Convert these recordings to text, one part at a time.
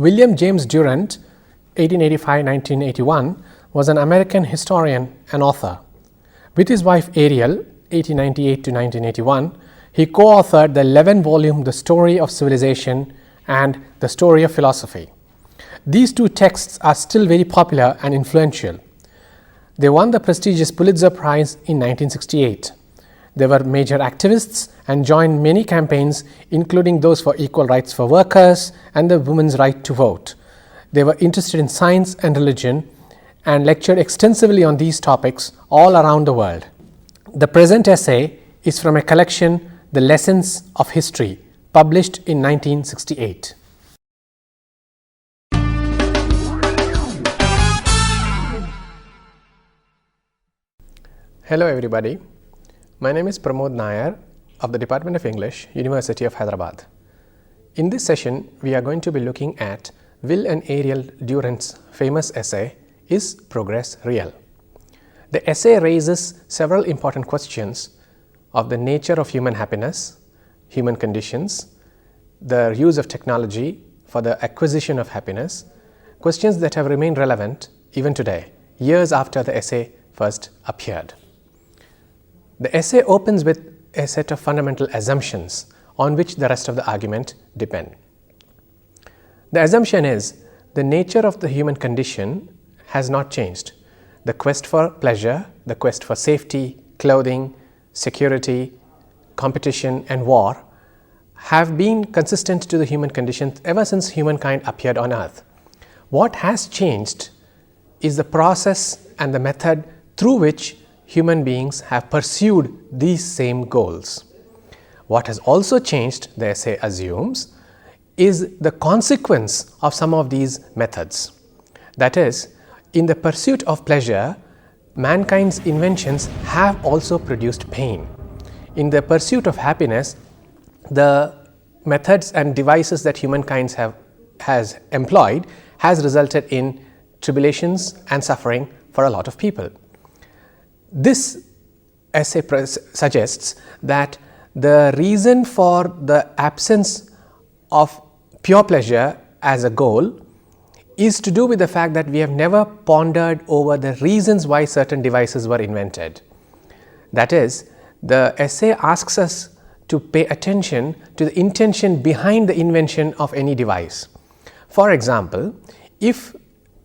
William James Durant, 1885–1981, was an American historian and author. With his wife Ariel, 1898–1981, he co-authored the 11-volume The Story of Civilization and The Story of Philosophy. These two texts are still very popular and influential. They won the prestigious Pulitzer Prize in 1968. They were major activists and joined many campaigns, including those for equal rights for workers and the women's right to vote. They were interested in science and religion and lectured extensively on these topics all around the world. The present essay is from a collection, The Lessons of History, published in 1968. Hello everybody, my name is Pramod Nair of the Department of English, University of Hyderabad. In this session, we are going to be looking at Will and Ariel Durant's famous essay, Is Progress Real? The essay raises several important questions of the nature of human happiness, human conditions, the use of technology for the acquisition of happiness, questions that have remained relevant even today, years after the essay first appeared. The essay opens with a set of fundamental assumptions on which the rest of the argument depend. The assumption is the nature of the human condition has not changed. The quest for pleasure, the quest for safety, clothing, security, competition and war have been consistent to the human condition ever since humankind appeared on earth. What has changed is the process and the method through which human beings have pursued these same goals. What has also changed, the essay assumes, is the consequence of some of these methods. That is, in the pursuit of pleasure, mankind's inventions have also produced pain. In the pursuit of happiness, the methods and devices that humankind has employed has resulted in tribulations and suffering for a lot of people. This essay suggests that the reason for the absence of pure pleasure as a goal is to do with the fact that we have never pondered over the reasons why certain devices were invented. That is, the essay asks us to pay attention to the intention behind the invention of any device. For example, if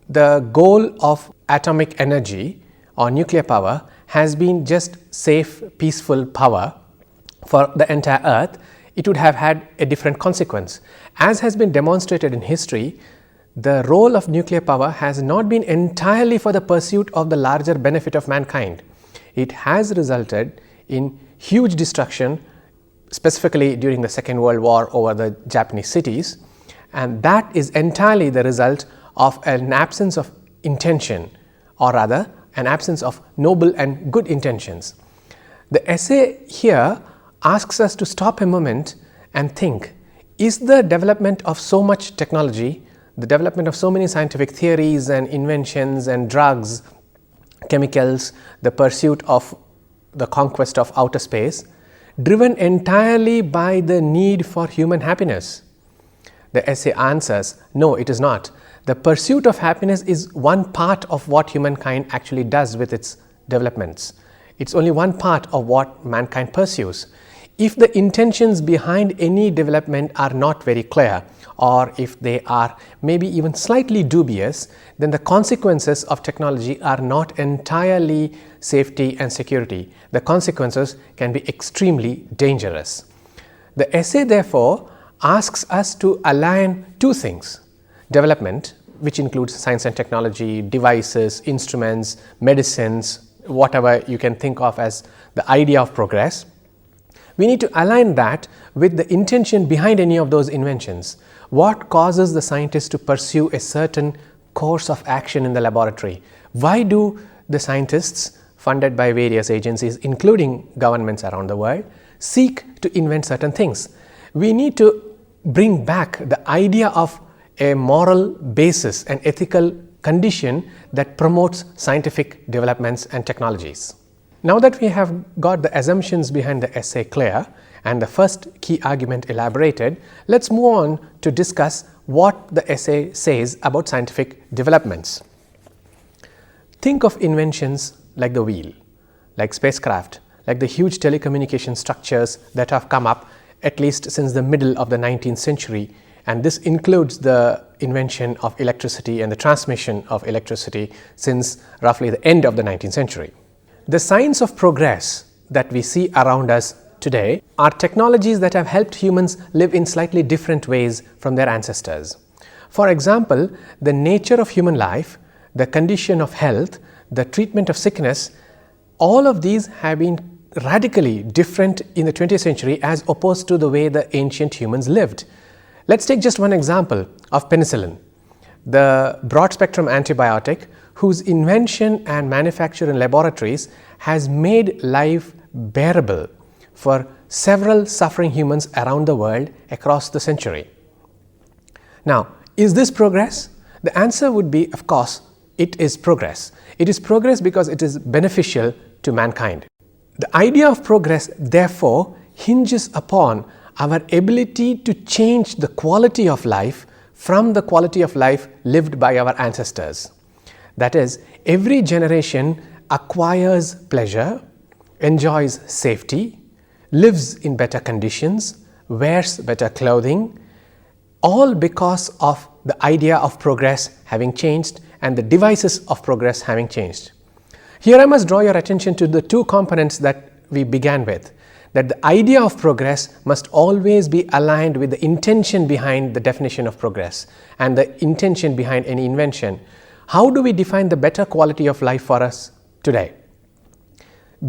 the goal of atomic energy or nuclear power has been just safe, peaceful power for the entire earth, it would have had a different consequence. As has been demonstrated in history, the role of nuclear power has not been entirely for the pursuit of the larger benefit of mankind. It has resulted in huge destruction, specifically during the Second World War over the Japanese cities, and that is entirely the result of an absence of intention, or rather an absence of noble and good intentions. The essay here asks us to stop a moment and think, is the development of so much technology, the development of so many scientific theories and inventions and drugs, chemicals, the pursuit of the conquest of outer space, driven entirely by the need for human happiness? The essay answers, no, it is not. The pursuit of happiness is one part of what humankind actually does with its developments. It's only one part of what mankind pursues. If the intentions behind any development are not very clear, or if they are maybe even slightly dubious, then the consequences of technology are not entirely safety and security. The consequences can be extremely dangerous. The essay therefore asks us to align two things: development, which includes science and technology, devices, instruments, medicines, whatever you can think of as the idea of progress. We need to align that with the intention behind any of those inventions. What causes the scientists to pursue a certain course of action in the laboratory? Why do the scientists, funded by various agencies, including governments around the world, seek to invent certain things? We need to bring back the idea of a moral basis, an ethical condition that promotes scientific developments and technologies. Now that we have got the assumptions behind the essay clear and the first key argument elaborated, let's move on to discuss what the essay says about scientific developments. Think of inventions like the wheel, like spacecraft, like the huge telecommunication structures that have come up at least since the middle of the 19th century, and this includes the invention of electricity and the transmission of electricity since roughly the end of the 19th century. The signs of progress that we see around us today are technologies that have helped humans live in slightly different ways from their ancestors. For example, the nature of human life, the condition of health, the treatment of sickness, all of these have been radically different in the 20th century as opposed to the way the ancient humans lived. Let's take just one example of penicillin, the broad spectrum antibiotic whose invention and manufacture in laboratories has made life bearable for several suffering humans around the world across the century. Now, is this progress? The answer would be, of course, it is progress. It is progress because it is beneficial to mankind. The idea of progress, therefore, hinges upon our ability to change the quality of life from the quality of life lived by our ancestors. That is, every generation acquires pleasure, enjoys safety, lives in better conditions, wears better clothing, all because of the idea of progress having changed and the devices of progress having changed. Here I must draw your attention to the two components that we began with, that the idea of progress must always be aligned with the intention behind the definition of progress and the intention behind any invention. How do we define the better quality of life for us today?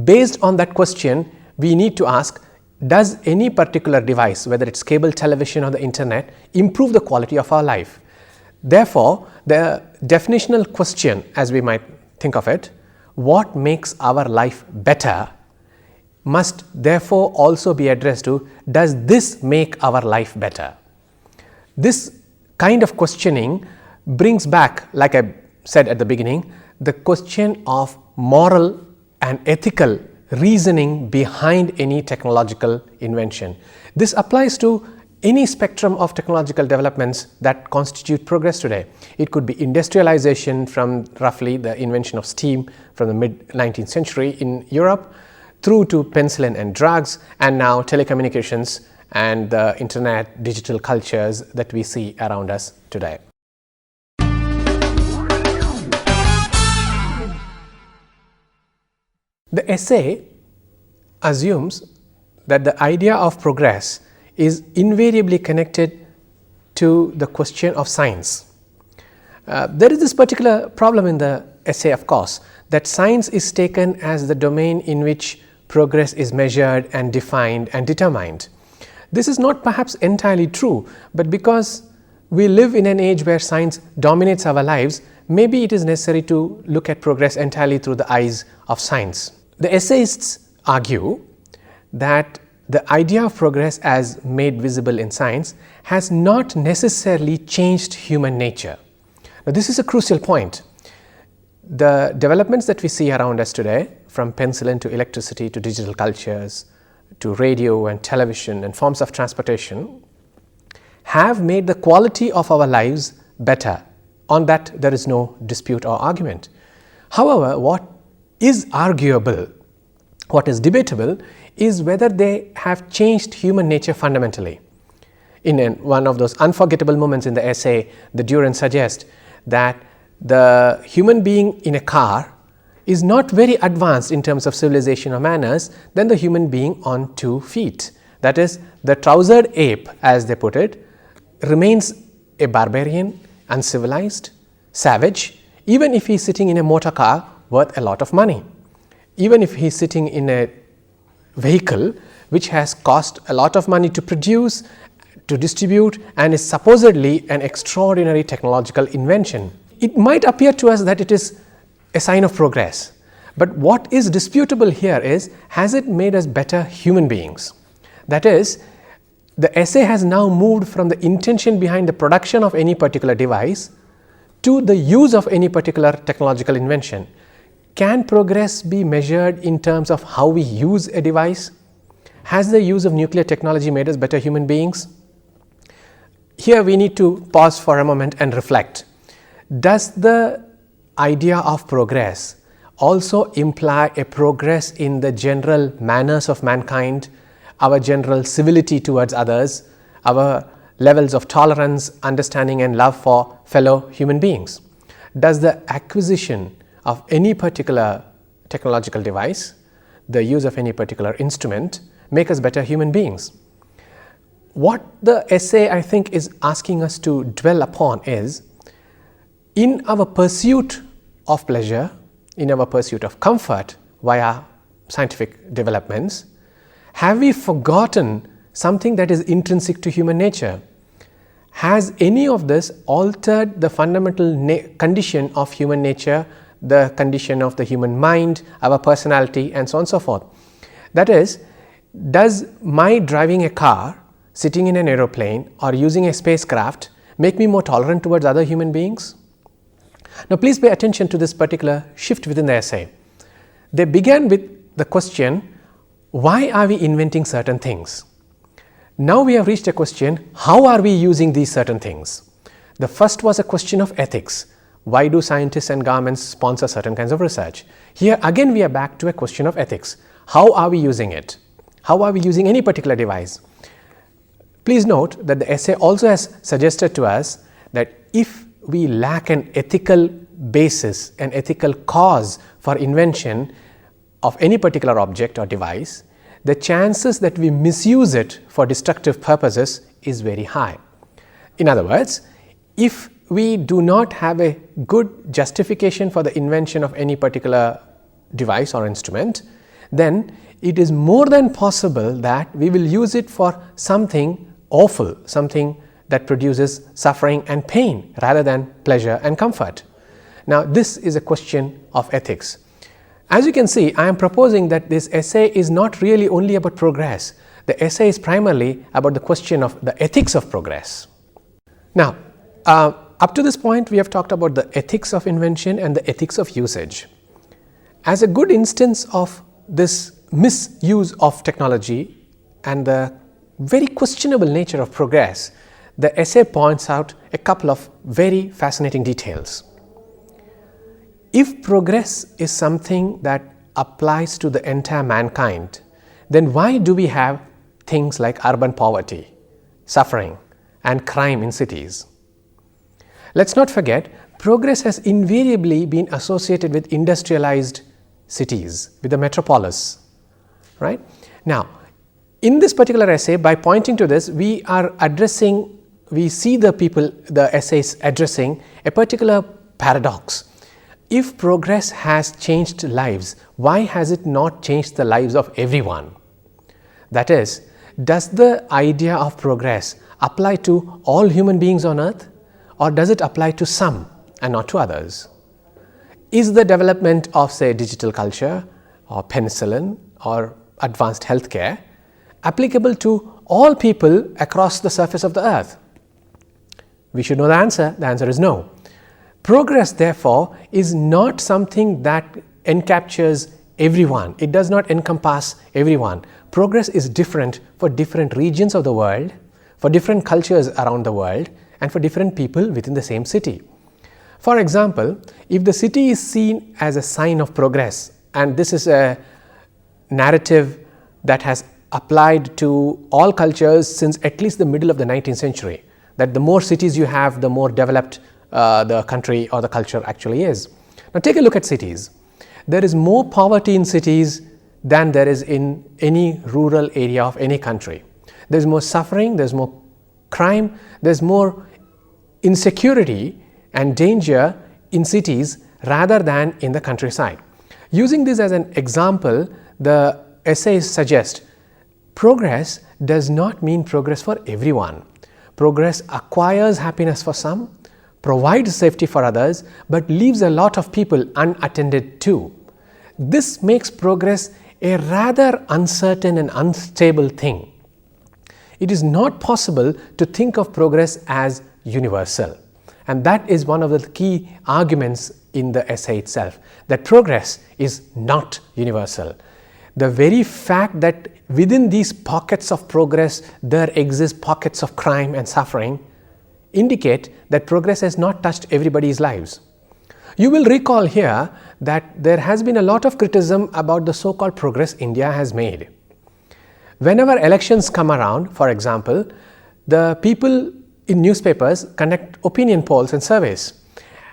Based on that question, we need to ask, does any particular device, whether it's cable television or the internet, improve the quality of our life? Therefore, the definitional question, as we might think of it, what makes our life better, must therefore also be addressed to, does this make our life better? This kind of questioning brings back, like I said at the beginning, the question of moral and ethical reasoning behind any technological invention. This applies to any spectrum of technological developments that constitute progress today. It could be industrialization from roughly the invention of steam from the mid-19th century in Europe, through to penicillin and drugs, and now telecommunications and the internet, digital cultures that we see around us today. The essay assumes that the idea of progress is invariably connected to the question of science. There is this particular problem in the essay, of course, that science is taken as the domain in which progress is measured and defined and determined. This is not perhaps entirely true, but because we live in an age where science dominates our lives, maybe it is necessary to look at progress entirely through the eyes of science. The essayists argue that the idea of progress as made visible in science has not necessarily changed human nature. Now, this is a crucial point. The developments that we see around us today, from penicillin to electricity to digital cultures to radio and television and forms of transportation, have made the quality of our lives better. On that there is no dispute or argument. However, what is arguable, what is debatable, is whether they have changed human nature fundamentally. In one of those unforgettable moments in the essay, the Durant suggests that the human being in a car is not very advanced in terms of civilization or manners than the human being on 2 feet. That is, the trousered ape, as they put it, remains a barbarian, uncivilized, savage, even if he is sitting in a motor car worth a lot of money. Even if he is sitting in a vehicle which has cost a lot of money to produce, to distribute, and is supposedly an extraordinary technological invention. It might appear to us that it is a sign of progress, but what is disputable here is, has it made us better human beings? That is, the essay has now moved from the intention behind the production of any particular device to the use of any particular technological invention. Can progress be measured in terms of how we use a device? Has the use of nuclear technology made us better human beings? here we need to pause for a moment and reflect. Does the idea of progress also imply a progress in the general manners of mankind, our general civility towards others, our levels of tolerance, understanding and love for fellow human beings? Does the acquisition of any particular technological device, the use of any particular instrument, make us better human beings? What the essay, I think, is asking us to dwell upon is, in our pursuit of pleasure, in our pursuit of comfort via scientific developments, have we forgotten something that is intrinsic to human nature? Has any of this altered the fundamental condition of human nature, the condition of the human mind, our personality, and so on and so forth? That is, does my driving a car, sitting in an aeroplane, or using a spacecraft make me more tolerant towards other human beings? Now, please pay attention to this particular shift within the essay. They began with the question, why are we inventing certain things? Now we have reached a question, how are we using these certain things? The first was a question of ethics. Why do scientists and governments sponsor certain kinds of research? Here again we are back to a question of ethics. How are we using it? How are we using any particular device? Please note that the essay also has suggested to us that if we lack an ethical basis, an ethical cause for invention of any particular object or device, the chances that we misuse it for destructive purposes is very high. In other words, if we do not have a good justification for the invention of any particular device or instrument, then it is more than possible that we will use it for something awful, something that produces suffering and pain rather than pleasure and comfort. Now, this is a question of ethics. As you can see, I am proposing that this essay is not really only about progress. The essay is primarily about the question of the ethics of progress. Now, up to this point, we have talked about the ethics of invention and the ethics of usage. As a good instance of this misuse of technology and the very questionable nature of progress, the essay points out a couple of very fascinating details. If progress is something that applies to the entire mankind, then why do we have things like urban poverty, suffering, and crime in cities? Let's not forget, progress has invariably been associated with industrialized cities, with the metropolis, right? Now, in this particular essay, by pointing to this, we see the essays addressing a particular paradox. If progress has changed lives, why has it not changed the lives of everyone? That is, does the idea of progress apply to all human beings on earth, or does it apply to some and not to others? Is the development of, say, digital culture or penicillin or advanced healthcare applicable to all people across the surface of the earth? We should know the answer. The answer is no. Progress, therefore, is not something that encaptures everyone. It does not encompass everyone. Progress is different for different regions of the world, for different cultures around the world, and for different people within the same city. For example, if the city is seen as a sign of progress, and this is a narrative that has applied to all cultures since at least the middle of the 19th century, that the more cities you have, the more developed the country or the culture actually is. Now take a look at cities. There is more poverty in cities than there is in any rural area of any country. There is more suffering, there is more crime, there is more insecurity and danger in cities rather than in the countryside. Using this as an example, the essays suggest progress does not mean progress for everyone. Progress acquires happiness for some, provides safety for others, but leaves a lot of people unattended too. This makes progress a rather uncertain and unstable thing. It is not possible to think of progress as universal, and that is one of the key arguments in the essay itself, that progress is not universal. The very fact that within these pockets of progress there exist pockets of crime and suffering indicate that progress has not touched everybody's lives. You will recall here that there has been a lot of criticism about the so-called progress India has made. Whenever elections come around, for example, the people in newspapers conduct opinion polls and surveys.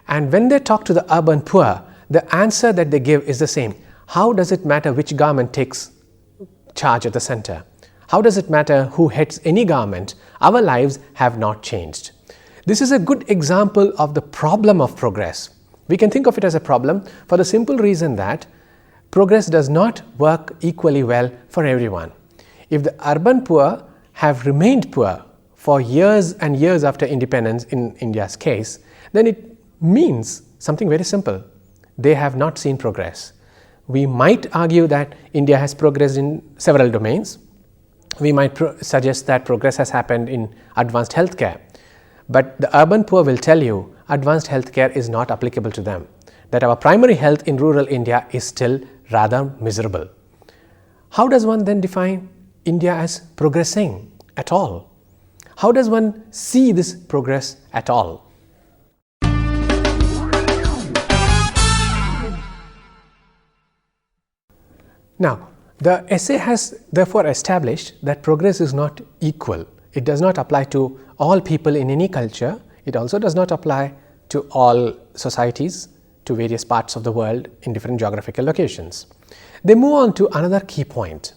And when they talk to the urban poor, the answer that they give is the same. How does it matter which government takes charge at the center? How does it matter who heads any government? Our lives have not changed. This is a good example of the problem of progress. We can think of it as a problem for the simple reason that progress does not work equally well for everyone. If the urban poor have remained poor for years and years after independence in India's case, then it means something very simple. They have not seen progress. We might argue that India has progressed in several domains. We might suggest that progress has happened in advanced healthcare. But the urban poor will tell you advanced healthcare is not applicable to them, that our primary health in rural India is still rather miserable. How does one then define India as progressing at all? How does one see this progress at all? Now, the essay has therefore established that progress is not equal. It does not apply to all people in any culture. It also does not apply to all societies, to various parts of the world in different geographical locations. They move on to another key point.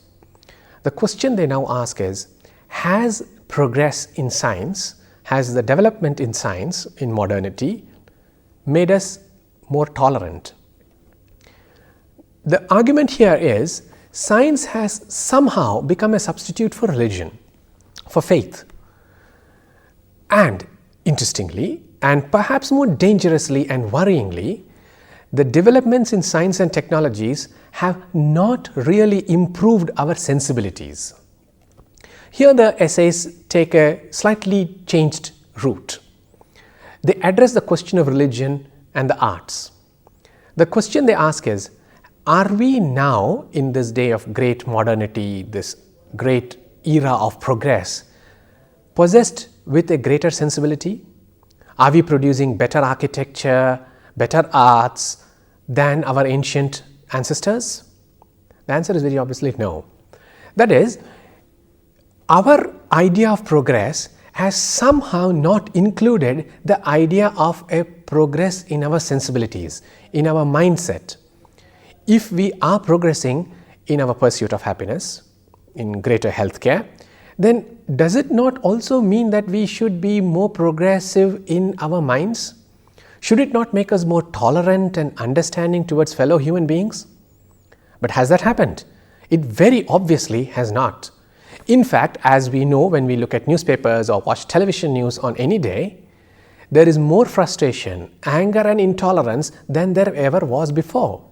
The question they now ask is, has progress in science, has the development in science, in modernity, made us more tolerant? The argument here is, science has somehow become a substitute for religion, for faith. And interestingly, and perhaps more dangerously and worryingly, the developments in science and technologies have not really improved our sensibilities. Here the essays take a slightly changed route. They address the question of religion and the arts. The question they ask is, are we now in this day of great modernity, this great era of progress, possessed with a greater sensibility? Are we producing better architecture, better arts than our ancient ancestors? The answer is very obviously no. That is, our idea of progress has somehow not included the idea of a progress in our sensibilities, in our mindset. If we are progressing in our pursuit of happiness, in greater healthcare, then does it not also mean that we should be more progressive in our minds? Should it not make us more tolerant and understanding towards fellow human beings? But has that happened? It very obviously has not. In fact, as we know when we look at newspapers or watch television news on any day, there is more frustration, anger and intolerance than there ever was before.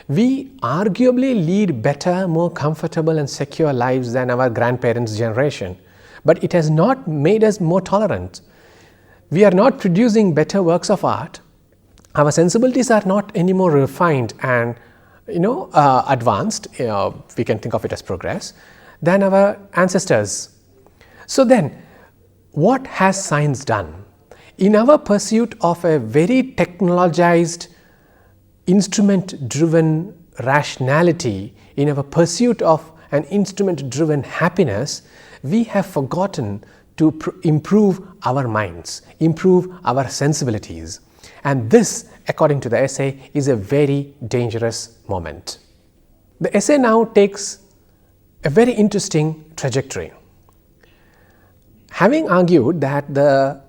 We arguably lead better, more comfortable and secure lives than our grandparents' generation, but it has not made us more tolerant. We are not producing better works of art. Our sensibilities are not any more refined and advanced, we can think of it as progress, than our ancestors. So then, what has science done? In our pursuit of a very technologized, instrument-driven rationality, in our pursuit of an instrument-driven happiness, we have forgotten to improve our minds, improve our sensibilities. And this, according to the essay, is a very dangerous moment. The essay now takes a very interesting trajectory. Having argued that the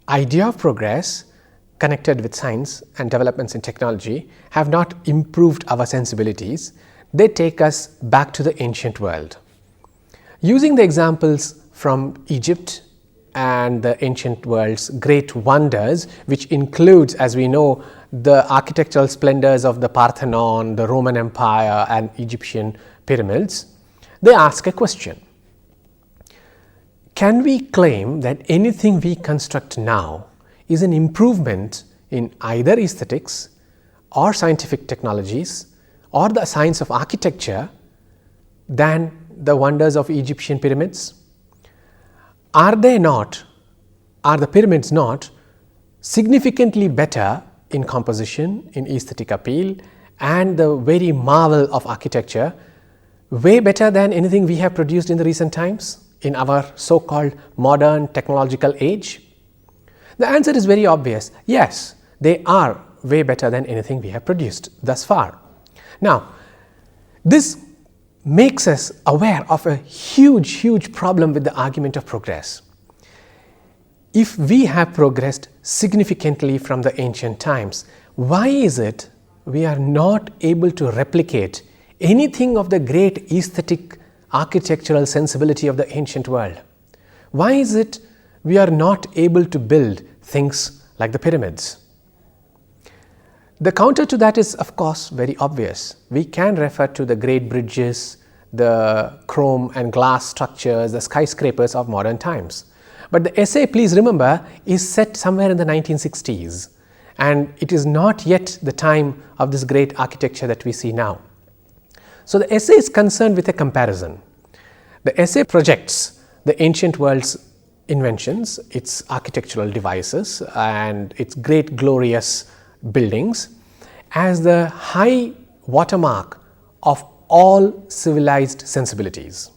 idea of progress connected with science and developments in technology have not improved our sensibilities, they take us back to the ancient world. Using the examples from Egypt and the ancient world's great wonders, which includes, as we know, the architectural splendors of the Parthenon, the Roman Empire and Egyptian pyramids, they ask a question. Can we claim that anything we construct now is an improvement in either aesthetics or scientific technologies or the science of architecture than the wonders of Egyptian pyramids? Are are the pyramids not significantly better in composition, in aesthetic appeal, and the very marvel of architecture, way better than anything we have produced in the recent times in our so-called modern technological age? The answer is very obvious. Yes, they are way better than anything we have produced thus far. Now, this makes us aware of a huge problem with the argument of progress. If we have progressed significantly from the ancient times, why is it we are not able to replicate anything of the great aesthetic architectural sensibility of the ancient world? Why is it we are not able to build things like the pyramids? The counter to that is, of course, very obvious. We can refer to the great bridges, the chrome and glass structures, the skyscrapers of modern times. But the essay, please remember, is set somewhere in the 1960s, and it is not yet the time of this great architecture that we see now. So the essay is concerned with a comparison. The essay projects the ancient world's inventions, its architectural devices, and its great glorious buildings as the high watermark of all civilized sensibilities.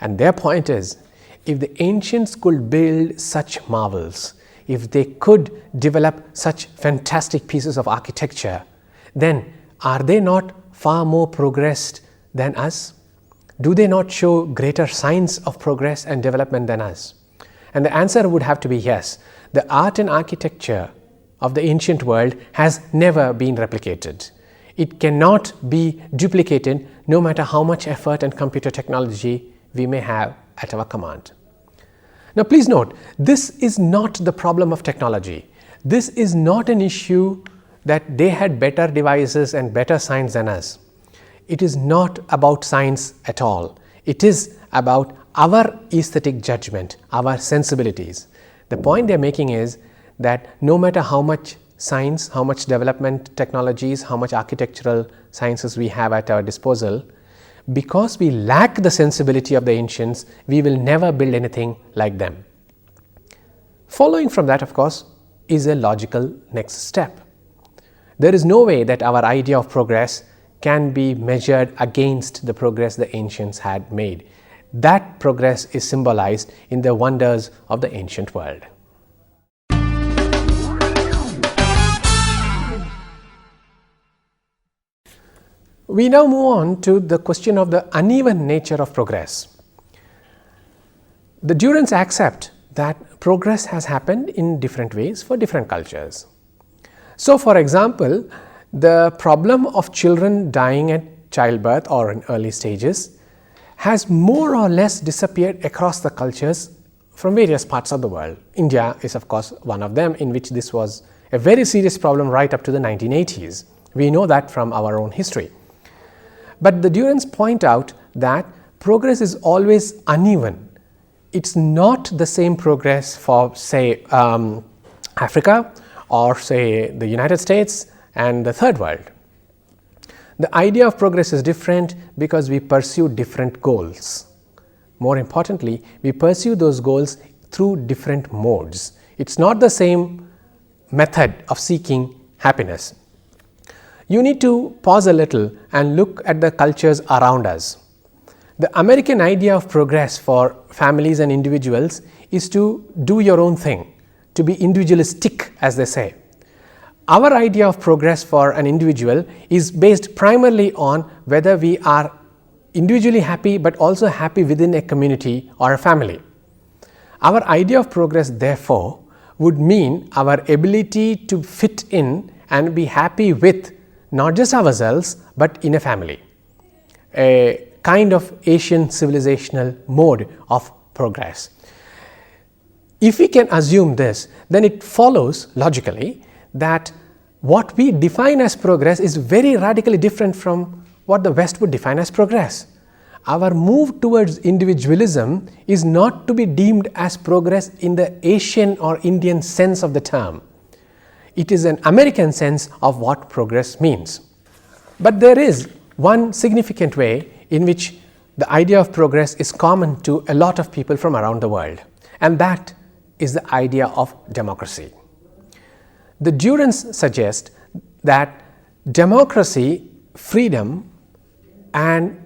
And their point is, if the ancients could build such marvels, if they could develop such fantastic pieces of architecture, then are they not far more progressed than us? Do they not show greater signs of progress and development than us? And the answer would have to be yes. The art and architecture of the ancient world has never been replicated. It cannot be duplicated no matter how much effort and computer technology we may have at our command. Now please note, this is not the problem of technology. This is not an issue that they had better devices and better science than us. It is not about science at all. It is about our aesthetic judgment, our sensibilities. The point they are making is that no matter how much science, how much development technologies, how much architectural sciences we have at our disposal, because we lack the sensibility of the ancients, we will never build anything like them. Following from that, of course, is a logical next step. There is no way that our idea of progress can be measured against the progress the ancients had made. That progress is symbolized in the wonders of the ancient world. We now move on to the question of the uneven nature of progress. The Durants accept that progress has happened in different ways for different cultures. So, for example, the problem of children dying at childbirth or in early stages has more or less disappeared across the cultures from various parts of the world. India is, of course, one of them, in which this was a very serious problem right up to the 1980s. We know that from our own history. But the Durants point out that progress is always uneven. It's not the same progress for, say, Africa or, say, the United States and the third world. The idea of progress is different because we pursue different goals. More importantly, we pursue those goals through different modes. It's not the same method of seeking happiness. You need to pause a little and look at the cultures around us. The American idea of progress for families and individuals is to do your own thing, to be individualistic, as they say. Our idea of progress for an individual is based primarily on whether we are individually happy but also happy within a community or a family. Our idea of progress, therefore, would mean our ability to fit in and be happy with not just ourselves but in a family, a kind of Asian civilizational mode of progress. If we can assume this, then it follows logically that what we define as progress is very radically different from what the West would define as progress. Our move towards individualism is not to be deemed as progress in the Asian or Indian sense of the term. It is an American sense of what progress means. But there is one significant way in which the idea of progress is common to a lot of people from around the world, and that is the idea of democracy. The Durants suggest that democracy, freedom, and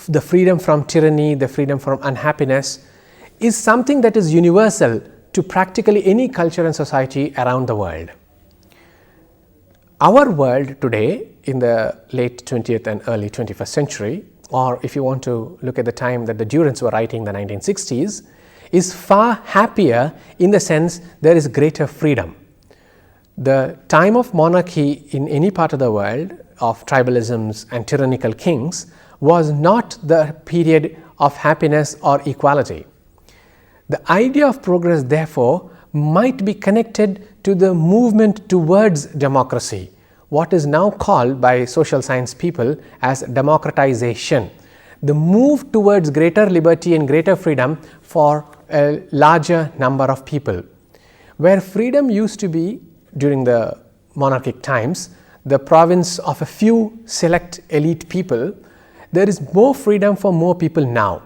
the freedom from tyranny, the freedom from unhappiness, is something that is universal to practically any culture and society around the world. Our world today, in the late 20th and early 21st century, or if you want to look at the time that the Durants were writing, the 1960s, is far happier in the sense there is greater freedom. The time of monarchy in any part of the world, of tribalisms and tyrannical kings, was not the period of happiness or equality. The idea of progress, therefore, might be connected to the movement towards democracy, what is now called by social science people as democratization, the move towards greater liberty and greater freedom for a larger number of people. Where freedom used to be during the monarchic times the province of a few select elite people, there is more freedom for more people now.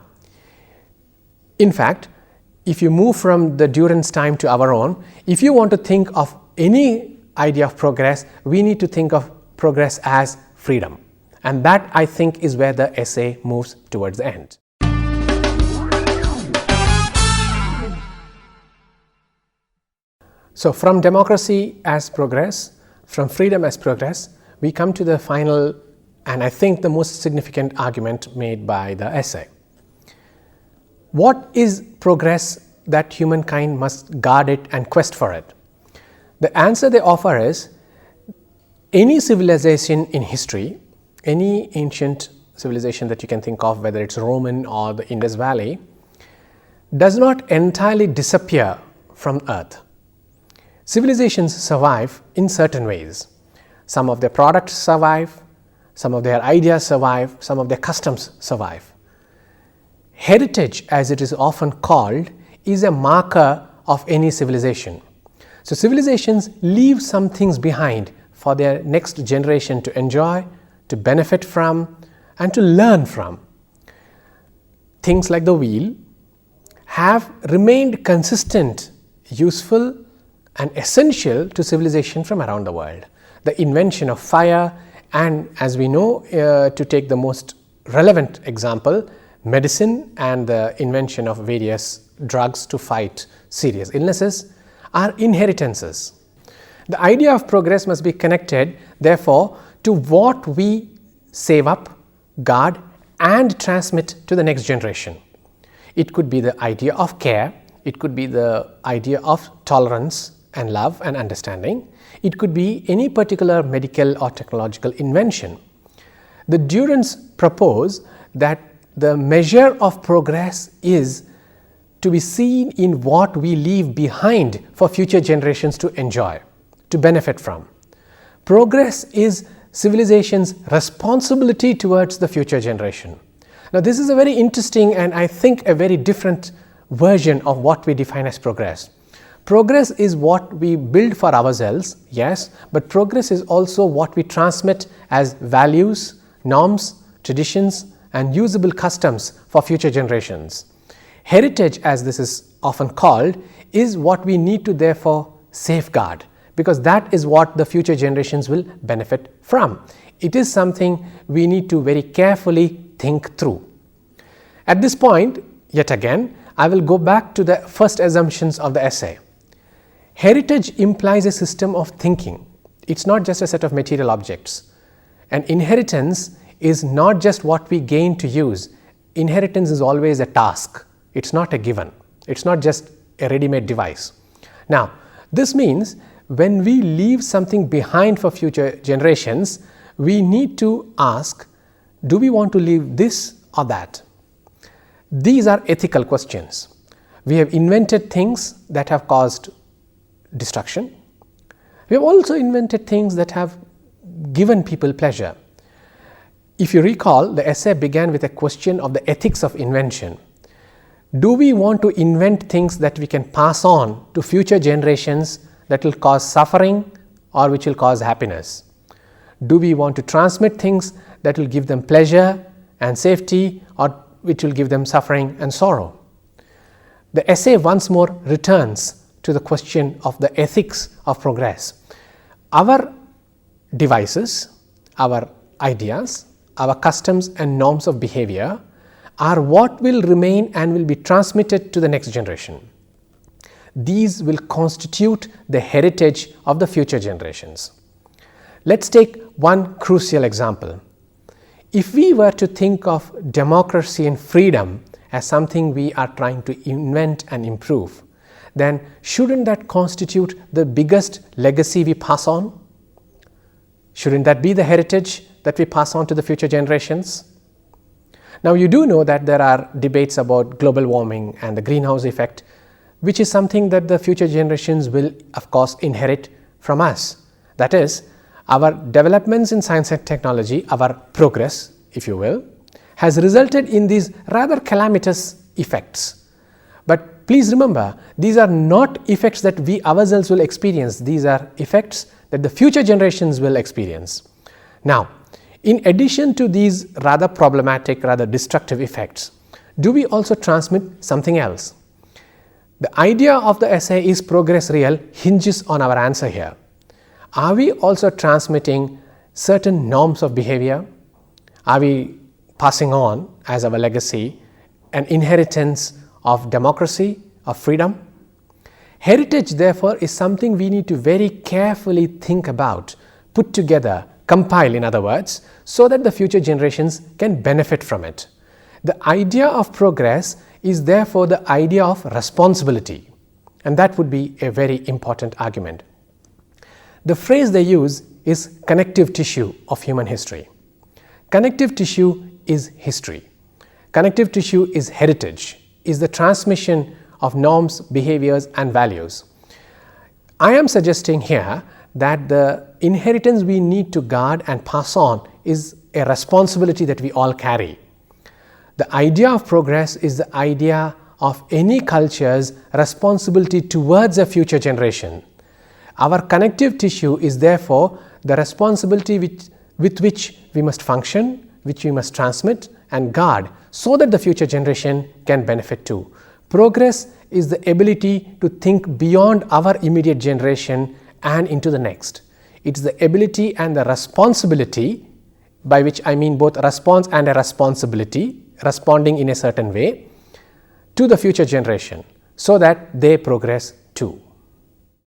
In fact, if you move from the Durants' time to our own, if you want to think of any idea of progress, we need to think of progress as freedom. And that, I think, is where the essay moves towards the end. So, from democracy as progress, from freedom as progress, we come to the final and I think the most significant argument made by the essay. What is progress that humankind must guard it and quest for it? The answer they offer is, any civilization in history, any ancient civilization that you can think of, whether it's Roman or the Indus Valley, does not entirely disappear from earth. Civilizations survive in certain ways. Some of their products survive, some of their ideas survive, some of their customs survive. Heritage, as it is often called, is a marker of any civilization. So, civilizations leave some things behind for their next generation to enjoy, to benefit from, and to learn from. Things like the wheel have remained consistent, useful, and essential to civilization from around the world. The invention of fire, and as we know, to take the most relevant example, medicine and the invention of various drugs to fight serious illnesses, are inheritances. The idea of progress must be connected, therefore, to what we save up, guard, and transmit to the next generation. It could be the idea of care, it could be the idea of tolerance and love and understanding, it could be any particular medical or technological invention. The Durants propose that the measure of progress is to be seen in what we leave behind for future generations to enjoy, to benefit from. Progress is civilization's responsibility towards the future generation. Now, this is a very interesting and I think a very different version of what we define as progress. Progress is what we build for ourselves, yes, but progress is also what we transmit as values, norms, traditions, and usable customs for future generations. Heritage, as this is often called, is what we need to therefore safeguard, because that is what the future generations will benefit from. It is something we need to very carefully think through. At this point, yet again, I will go back to the first assumptions of the essay. Heritage implies a system of thinking. It's not just a set of material objects. And inheritance is not just what we gain to use. Inheritance is always a task. It's not a given. It's not just a ready-made device. Now, this means when we leave something behind for future generations, we need to ask, do we want to leave this or that? These are ethical questions. We have invented things that have caused destruction. We have also invented things that have given people pleasure. If you recall, the essay began with a question of the ethics of invention. Do we want to invent things that we can pass on to future generations that will cause suffering or which will cause happiness? Do we want to transmit things that will give them pleasure and safety or which will give them suffering and sorrow? The essay once more returns to the question of the ethics of progress. Our devices, our ideas, our customs and norms of behavior are what will remain and will be transmitted to the next generation. These will constitute the heritage of the future generations. Let's take one crucial example. If we were to think of democracy and freedom as something we are trying to invent and improve, then shouldn't that constitute the biggest legacy we pass on? Shouldn't that be the heritage that we pass on to the future generations? Now, you do know that there are debates about global warming and the greenhouse effect, which is something that the future generations will, of course, inherit from us. That is, our developments in science and technology, our progress, if you will, has resulted in these rather calamitous effects. But please remember, these are not effects that we ourselves will experience. These are effects that the future generations will experience. Now, in addition to these rather problematic, rather destructive effects, do we also transmit something else? The idea of the essay, is progress real, hinges on our answer here. Are we also transmitting certain norms of behavior? Are we passing on as our legacy an inheritance of democracy, of freedom? Heritage, therefore, is something we need to very carefully think about, put together, compile, in other words, so that the future generations can benefit from it. The idea of progress is therefore the idea of responsibility, and that would be a very important argument. The phrase they use is connective tissue of human history. Connective tissue is history. Connective tissue is heritage, is the transmission of norms, behaviors and values. I am suggesting here that the inheritance we need to guard and pass on is a responsibility that we all carry. The idea of progress is the idea of any culture's responsibility towards a future generation. Our connective tissue is therefore the responsibility with which we must function, which we must transmit and guard, so that the future generation can benefit too. Progress is the ability to think beyond our immediate generation and into the next. It's the ability and the responsibility, by which I mean both response and a responsibility, responding in a certain way to the future generation, so that they progress too.